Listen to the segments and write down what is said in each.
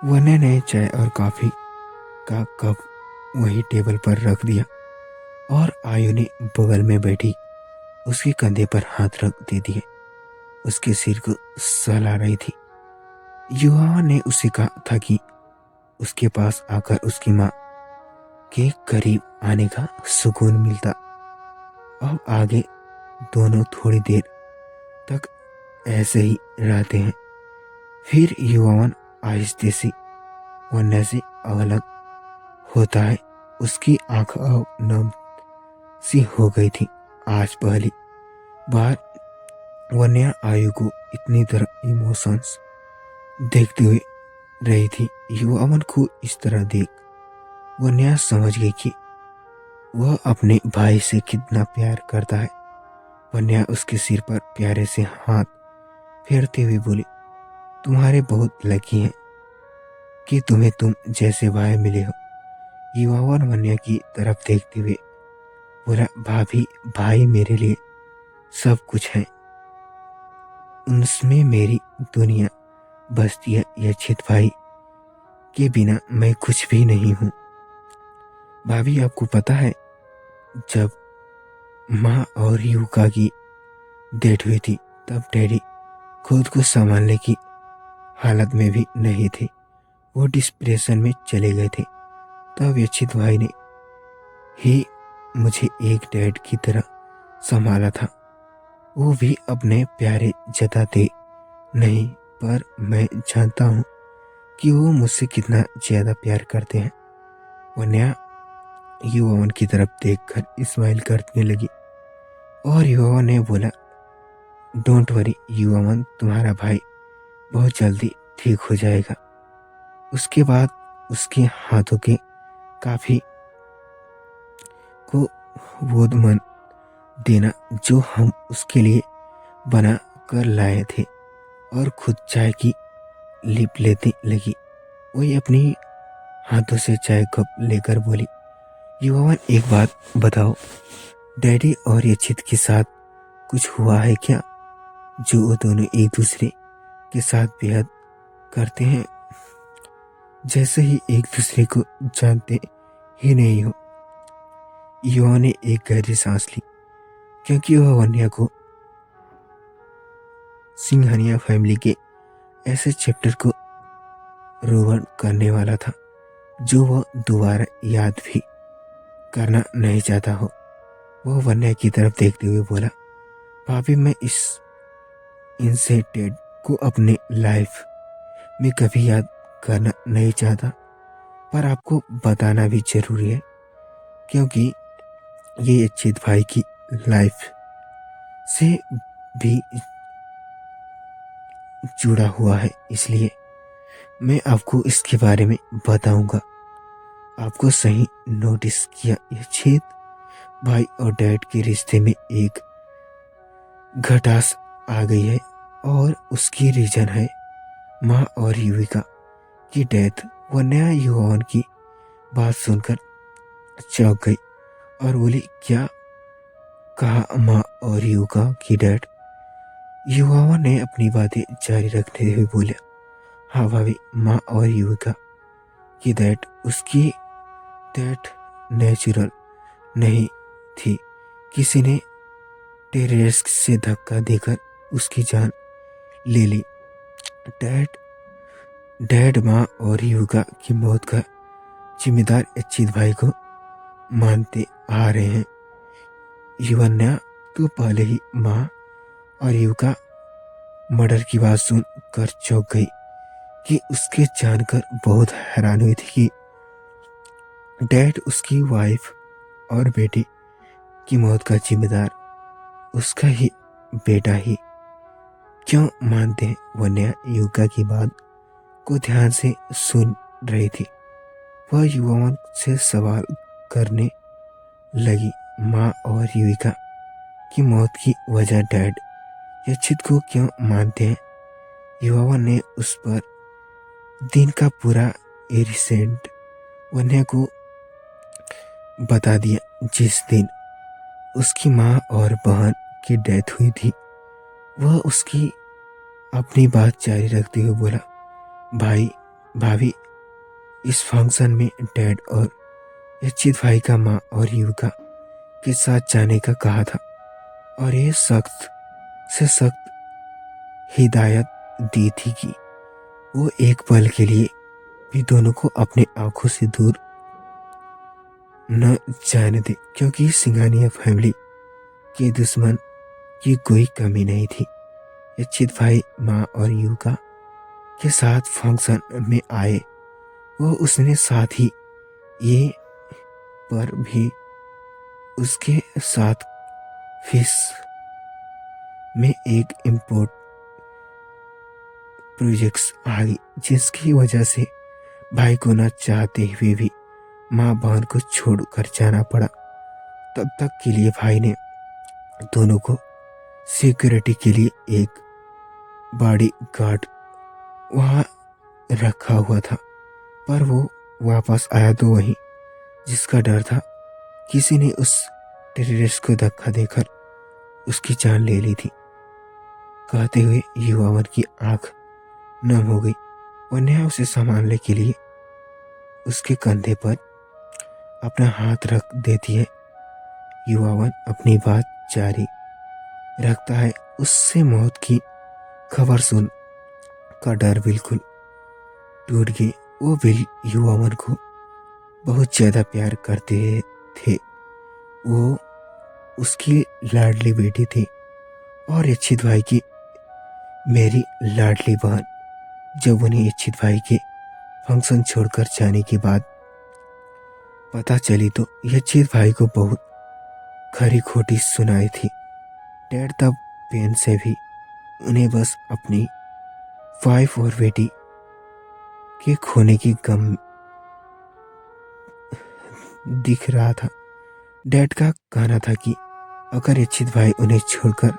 वन्य ने चाय और कॉफी का कप वही टेबल पर रख दिया और आयु ने बगल में बैठी उसके कंधे पर हाथ रख दे दिए। उसके सिर को सहला रही थी। युवा ने उसे कहा था कि उसके पास आकर उसकी माँ के करीब आने का सुकून मिलता। अब आगे दोनों थोड़ी देर तक ऐसे ही रहते हैं। फिर युवावन आहिस्ते से वन्य से अलग होता है। उसकी आंख अब नम सी हो गई थी। आज पहली बार वन्या आयु को इतनी तरह इमोशंस देखते हुए रही थी। युवावन को इस तरह देख वन्या समझ गई कि वह अपने भाई से कितना प्यार करता है। वन्या उसके सिर पर प्यारे से हाथ फेरते हुए बोली, तुम्हारे बहुत लकी हैं कि तुम्हें तुम जैसे भाई मिले हो। युवावन वन्या की तरफ देखते हुए बोला, भाभी, भाई मेरे लिए सब कुछ है। उनमें मेरी दुनिया बसती है। यक्षित भाई के बिना मैं कुछ भी नहीं हूँ। भाभी, आपको पता है जब माँ और युवका की डेथ हुई थी तब डैडी खुद को संभालने की हालत में भी नहीं थे। वो डिप्रेशन में चले गए थे। तब यक्षित भाई ने ही मुझे एक डैड की तरह संभाला था। वो भी अपने प्यारे जताते नहीं, पर मैं जानता हूँ कि वो मुझसे कितना ज्यादा प्यार करते हैं। वन्या युवावन की तरफ देखकर स्माइल करने लगी और युवावन ने बोला, डोंट वरी युवावन, तुम्हारा भाई बहुत जल्दी ठीक हो जाएगा। उसके बाद उसके हाथों के काफी को वो मन देना जो हम उसके लिए बना कर लाए थे। और खुद चाय की लिप लेती लगी। वही अपनी हाथों से चाय कप लेकर बोली, युवावन, एक बात बताओ, डैडी और यक्षित के साथ कुछ हुआ है क्या जो वो दोनों एक दूसरे के साथ बेहद करते हैं, जैसे ही एक दूसरे को जानते ही नहीं हो। युवा ने एक गहरी सांस ली क्योंकि वह वन्या को सिंघानिया फैमिली के ऐसे चैप्टर को रोवन करने वाला था जो वह दोबारा याद भी करना नहीं चाहता हो। वह वन्या की तरफ देखते हुए बोला, भाभी, मैं इस इंसिडेंट को अपने लाइफ में कभी याद करना नहीं चाहता, पर आपको बताना भी जरूरी है क्योंकि ये यक्षित भाई की लाइफ से भी जुड़ा हुआ है, इसलिए मैं आपको इसके बारे में बताऊंगा। आपको सही नोटिस किया, यक्षित भाई और डैड के रिश्ते में एक खटास आ गई है और उसकी रीजन है माँ और युविका की डेथ। वन्या युवावन की बात सुनकर चौंक गई और बोली, क्या कहा माँ और युविका की डेथ? युवावन ने अपनी बातें जारी रखते हुए बोला, हाँ भाभी, माँ और युविका की डेथ उसकी डेथ नेचुरल नहीं थी। किसी ने टेरेस से धक्का देकर उसकी जान ले ली। डैड माँ और युविका की मौत का जिम्मेदार यक्षित भाई को मानते आ रहे हैं। युवन्या तो पहले ही माँ और युविका मर्डर की बात सुन कर चौंक गई कि उसके जानकर बहुत हैरान हुई थी कि डैड उसकी वाइफ और बेटी की मौत का जिम्मेदार उसका ही बेटा ही क्यों मानते हैं। वन्या युविका की बात को ध्यान से सुन रही थी। वह युवावन से सवाल करने लगी, माँ और युविका की मौत की वजह डैड यक्षित को क्यों मानते हैं? युवावन ने उस पर दिन का पूरा इंसिडेंट वन्या को बता दिया। जिस दिन उसकी माँ और बहन की डेथ हुई थी, वह उसकी अपनी बात जारी रखते हुए बोला, भाई, भाभी, इस फंक्शन में डैड और यचित भाई का माँ और युवका के साथ जाने का कहा था और ये सख्त से सख्त हिदायत दी थी कि वो एक पल के लिए भी दोनों को अपने आंखों से दूर न जाने दे, क्योंकि सिंघानिया फैमिली के दुश्मन की कोई कमी नहीं थी। यचित भाई माँ और युवका के साथ फंक्शन में आए वो उसने साथ ही ये पर भी उसके साथ फिश में एक इम्पोर्ट प्रोजेक्ट्स आ गई, जिसकी वजह से भाई को न चाहते हुए भी माँ बहन को छोड़कर जाना पड़ा। तब तक के लिए भाई ने दोनों को सिक्योरिटी के लिए एक बॉडी गार्ड वहाँ रखा हुआ था, पर वो वापस आया तो वही जिसका डर था किसी ने उस टेररिस्ट को धक्का देकर उसकी जान ले ली थी। कहते हुए युवावन की आंख नम हो गई। वन्या उसे संभालने के लिए उसके कंधे पर अपना हाथ रख देती है। युवावन अपनी बात जारी रखता है। उससे मौत की खबर सुन का डर बिल्कुल टूट गई। वो बिल युवावन को बहुत ज्यादा प्यार करते थे। वो उसकी लाडली बेटी थी और इच्छित भाई की मेरी लाडली बहन। जब उन्हें इच्छित भाई के फंक्शन छोड़कर जाने के बाद पता चली तो इच्छित भाई को बहुत खरी खोटी सुनाई थी। डैड तब पेन से भी उन्हें बस अपनी वाइफ और बेटी के खोने की गम दिख रहा था। डैड का कहना था कि अगर इच्छित भाई उन्हें छोड़कर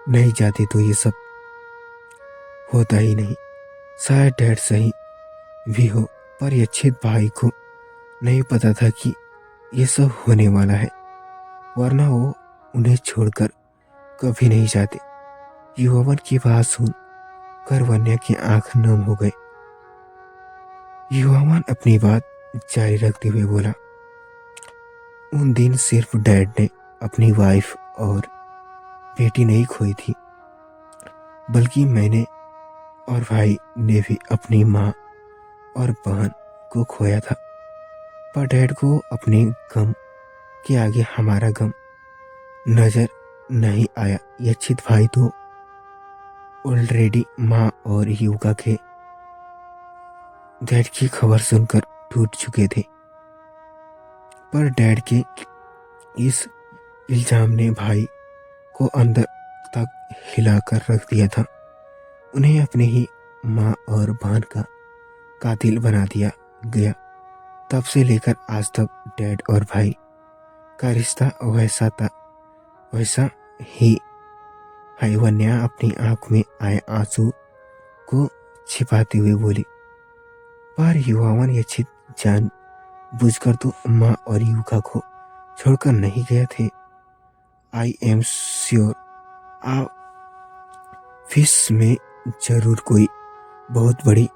नहीं जाते तो ये सब होता ही नहीं। शायद डैड सही भी हो, पर इच्छित भाई को नहीं पता था कि ये सब होने वाला है, वरना वो उन्हें छोड़कर कभी नहीं जाते। युवावन की बात सुन कर वन्या की आंख नम हो गए। युवावन अपनी बात जारी रखते हुए बोला, उन दिन सिर्फ डैड ने अपनी वाइफ और बेटी नहीं खोई थी, बल्कि मैंने और भाई ने भी अपनी माँ और बहन को खोया था। पर डैड को अपने गम के आगे हमारा गम नजर नहीं आया। यच्छित भाई तो ऑलरेडी माँ और युवका के डैड की खबर सुनकर टूट चुके थे, पर डैड के इस इल्जाम ने भाई को अंदर तक हिलाकर रख दिया था। उन्हें अपने ही माँ और बहन का कातिल बना दिया गया। तब से लेकर आज तक डैड और भाई का रिश्ता वैसा था वैसा ही है। वन्या अपनी आंख में आए आंसू को छिपाते हुए बोली, पर युवावन ये छित जान बुझकर तो माँ और युवका को छोड़कर नहीं गए थे। आई एम श्योर आप फिश में जरूर कोई बहुत बड़ी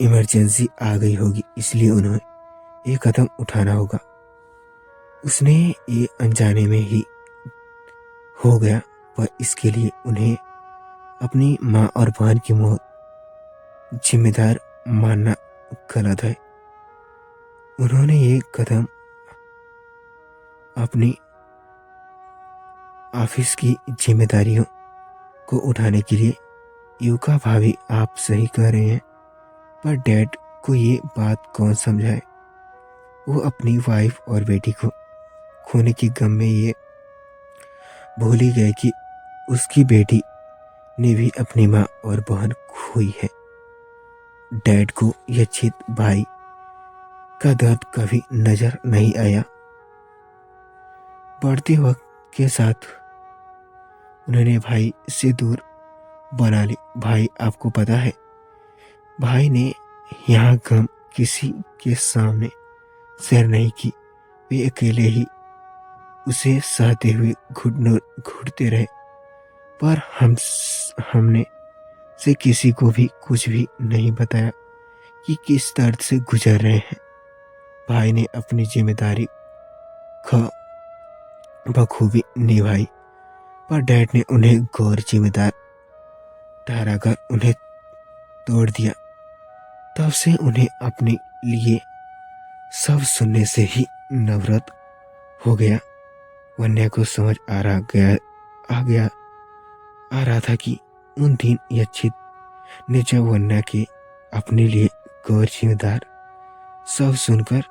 इमरजेंसी आ गई होगी, इसलिए उन्हें ये कदम उठाना होगा। उसने ये अनजाने में ही हो गया, पर इसके लिए उन्हें अपनी माँ और बहन की मौत जिम्मेदार मानना गलत है। उन्होंने ये कदम अपनी ऑफिस की जिम्मेदारियों को उठाने के लिए। युवका भाभी आप सही कह रहे हैं, पर डैड को ये बात कौन समझाए। वो अपनी वाइफ और बेटी को खोने की गम में ये भूल ही गए कि उसकी बेटी ने भी अपनी माँ और बहन खोई है। डैड को यच्छित भाई का दर्द कभी नजर नहीं आया। बढ़ते वक्त के साथ उन्होंने भाई से दूर बना ली। भाई आपको पता है, भाई ने यहाँ गम किसी के सामने शेयर नहीं की। वे अकेले ही उसे सहते हुए घुटते रहे, पर हमने से किसी को भी कुछ भी नहीं बताया, कि किस दर्द से गुजर रहे हैं। भाई ने अपनी जिम्मेदारी बखूबी निभाई, पर डैड ने उन्हें गैर जिम्मेदार ठहराकर उन्हें तोड़ दिया। तब से उन्हें अपने लिए सब सुनने से ही नफरत हो गया। वन्या को समझ आ रहा था कि उन दिन यक्षित ने जब वन्या के अपने लिए गैर जिम्मेदार सब सुनकर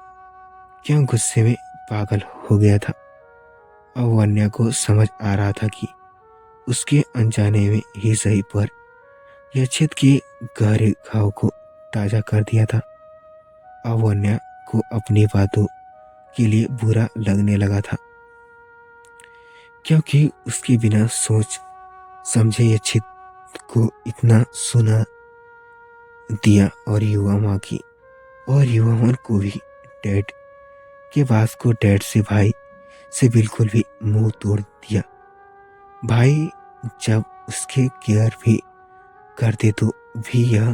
क्यों गुस्से में पागल हो गया था। अब वन्या को समझ आ रहा था कि उसके अनजाने में ही सही पर यक्षित के गहरे घाव को ताजा कर दिया था। अब वन्या को अपनी बातों के लिए बुरा लगने लगा था, क्योंकि उसके बिना सोच समझे यक्षित को इतना सुना दिया और युवा माँ की और युवा मन को भी डैड के बात को डैड से भाई से बिल्कुल भी मुंह तोड़ दिया। भाई जब उसके केयर भी करते तो भी यह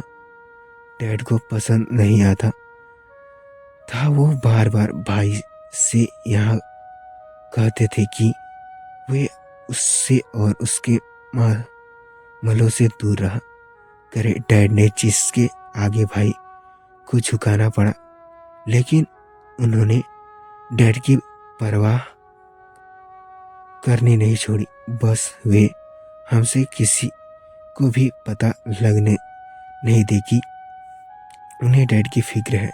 डैड को पसंद नहीं आता था। वो बार बार भाई से यहाँ कहते थे कि वे उससे और उसके मलों से दूर रहा करे। डैड ने जिसके आगे भाई को झुकाना पड़ा, लेकिन उन्होंने डैड की परवाह करनी नहीं छोड़ी। बस वे हमसे किसी को भी पता लगने नहीं दे कि उन्हें डैड की फिक्र है।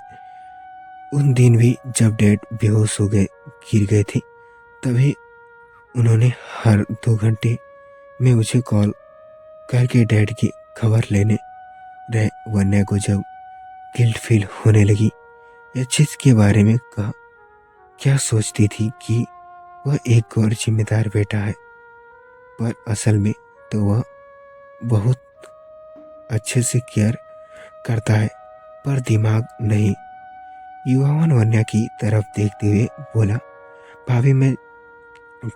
उन दिन भी जब डैड बेहोश हो गए गिर गए थे, तभी उन्होंने हर 2 घंटे में मुझे कॉल करके डैड की खबर लेने रहे। वन्या को जब गिल्ट फील होने लगी यक्षित के बारे में क्या सोचती थी कि वह एक गैर जिम्मेदार बेटा है, पर असल में तो वह बहुत अच्छे से केयर करता है, पर दिमाग नहीं। युवावन वन्या की तरफ देखते हुए बोला, भाभी मैं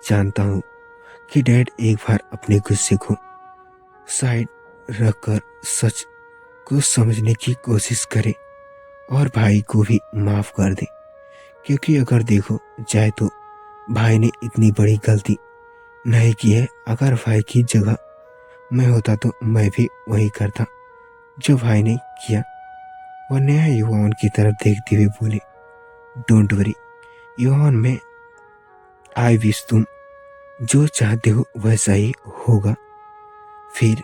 जानता हूँ कि डैड एक बार अपने गुस्से को साइड रखकर सच को समझने की कोशिश करे और भाई को भी माफ कर दे, क्योंकि अगर देखो जाए तो भाई ने इतनी बड़ी गलती नहीं की है। अगर भाई की जगह मैं होता तो मैं भी वही करता जो भाई ने किया। वन्या युवान की तरफ देखते हुए बोले, डोंट वरी युवान, में आई विश तुम जो चाहते हो वैसा ही होगा। फिर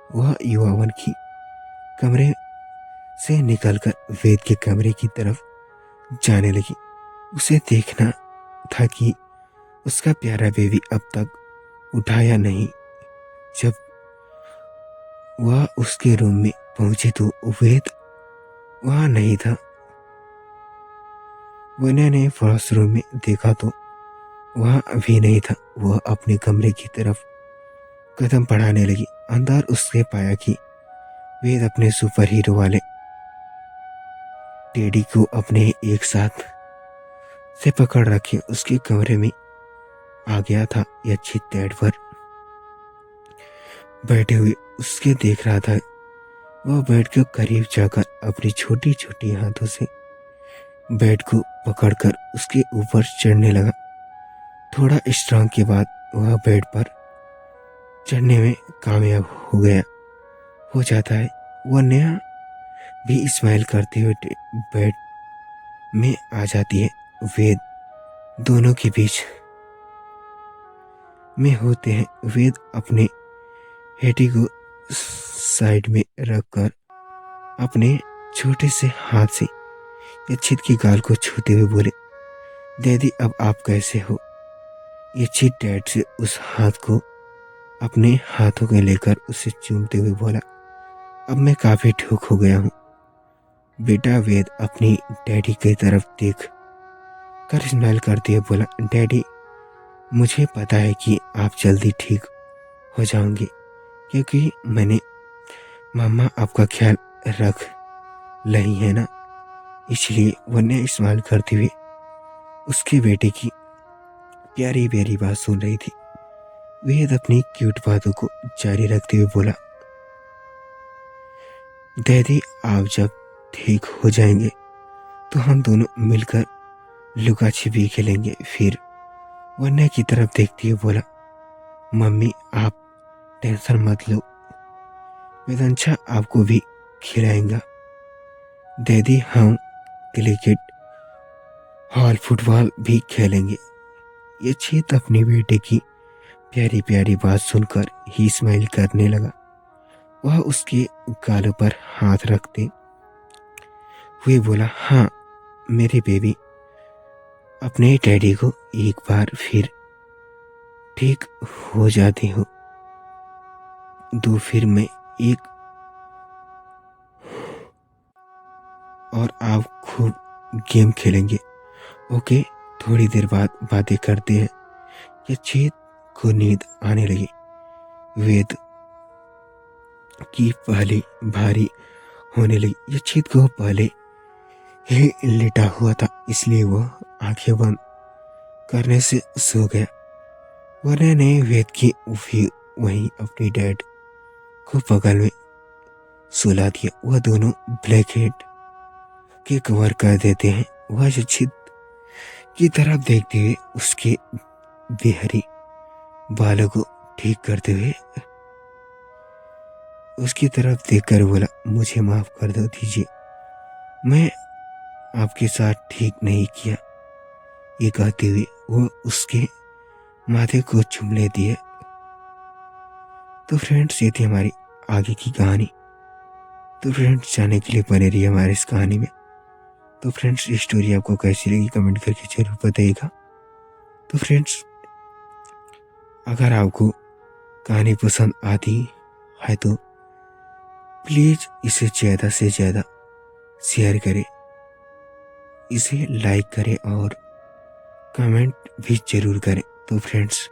वह युवावन की कमरे से निकलकर वेद के कमरे की तरफ जाने लगी। उसे देखना था कि उसका प्यारा बेबी अब तक उठा या नहीं। जब वह उसके रूम में पहुंची तो वेद वहां नहीं था। वन्या ने वॉशरूम में देखा तो वहां भी नहीं था। वह अपने कमरे की तरफ कदम बढ़ाने लगी। अंदर उसने पाया कि वेद अपने सुपर हीरो वाले टेडी को अपने एक साथ से पकड़ रखे उसके कमरे में आ गया था। यक्षित बेड पर बैठे हुए उसके देख रहा था। वह बेड के करीब जाकर अपनी छोटी छोटी हाथों से बेड को पकड़कर उसके ऊपर चढ़ने लगा। थोड़ा स्ट्रांग के बाद वह बेड पर चढ़ने में कामयाब हो जाता है। वह नया भी स्माइल करते हुए बेड में आ जाती है। वेद दोनों के बीच में होते हैं। वेद अपने हेटी को साइड में रखकर अपने छोटे से हाथ से यक्षित की गाल को छूते हुए बोले, दीदी अब आप कैसे हो। यक्षित डैड से उस हाथ को अपने हाथों में लेकर उसे चूमते हुए बोला, अब मैं काफी ठीक हो गया हूँ बेटा। वेद अपनी डैडी की तरफ देख कर स्माइल करते हुए बोला, डैडी मुझे पता है कि आप जल्दी ठीक हो जाओगे, क्योंकि मैंने मामा आपका ख्याल रख रही है ना, इसलिए। वन्या स्माइल करते हुए उसके बेटे की प्यारी प्यारी बात सुन रही थी। वेद अपनी क्यूट बातों को जारी रखते हुए बोला, दीदी आप जब ठीक हो जाएंगे तो हम दोनों मिलकर लुका छिपी खेलेंगे। फिर वरना की तरफ देखती हुए बोला, मम्मी आप टेंशन मत लो, वेदंशा आपको भी खिलाएंगा। दीदी हम क्रिकेट और फुटबॉल भी खेलेंगे। ये चेत अपनी बेटे की प्यारी प्यारी बात सुनकर ही स्माइल करने लगा। वह उसके गालों पर हाथ रखते हुए बोला, हाँ मेरे बेबी, अपने डैडी को एक बार फिर ठीक हो जाते हो तो फिर मैं एक और आप खूब गेम खेलेंगे। ओके, थोड़ी देर बाद बातें करते हैं। ये चेत को नींद आने लगी। वेद की पहली भारी होने लगी। ये चेत को पहले ही लेटा हुआ था, इसलिए वह आंखें बंद करने से सो गया। वरना ने वेद की वहीं अपनी डैड को बगल में सुला दिया। वह दोनों ब्लैकहेड के कवर कर देते हैं। वह चित की तरफ देखते हुए उसके बेहरी बालों को ठीक करते हुए उसकी तरफ देखकर बोला, मुझे माफ कर दो दीजिए, मैं आपके साथ ठीक नहीं किया। ये कहते हुए वो उसके माथे को चूम लेती है। तो फ्रेंड्स, ये थी हमारी आगे की कहानी। तो फ्रेंड्स, जाने के लिए बने रहिए हमारी इस कहानी में। तो फ्रेंड्स, ये स्टोरी आपको कैसी लगी कमेंट करके जरूर बताइएगा। तो फ्रेंड्स, अगर आपको कहानी पसंद आती है तो प्लीज इसे ज़्यादा से ज़्यादा शेयर करें, इसे लाइक करें और कमेंट भी जरूर करें। तो फ्रेंड्स,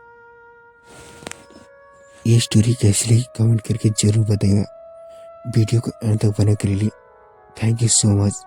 ये स्टोरी कैसी लगी कमेंट करके जरूर बताइएगा। वीडियो को अंत तक बने के लिए थैंक यू सो मच।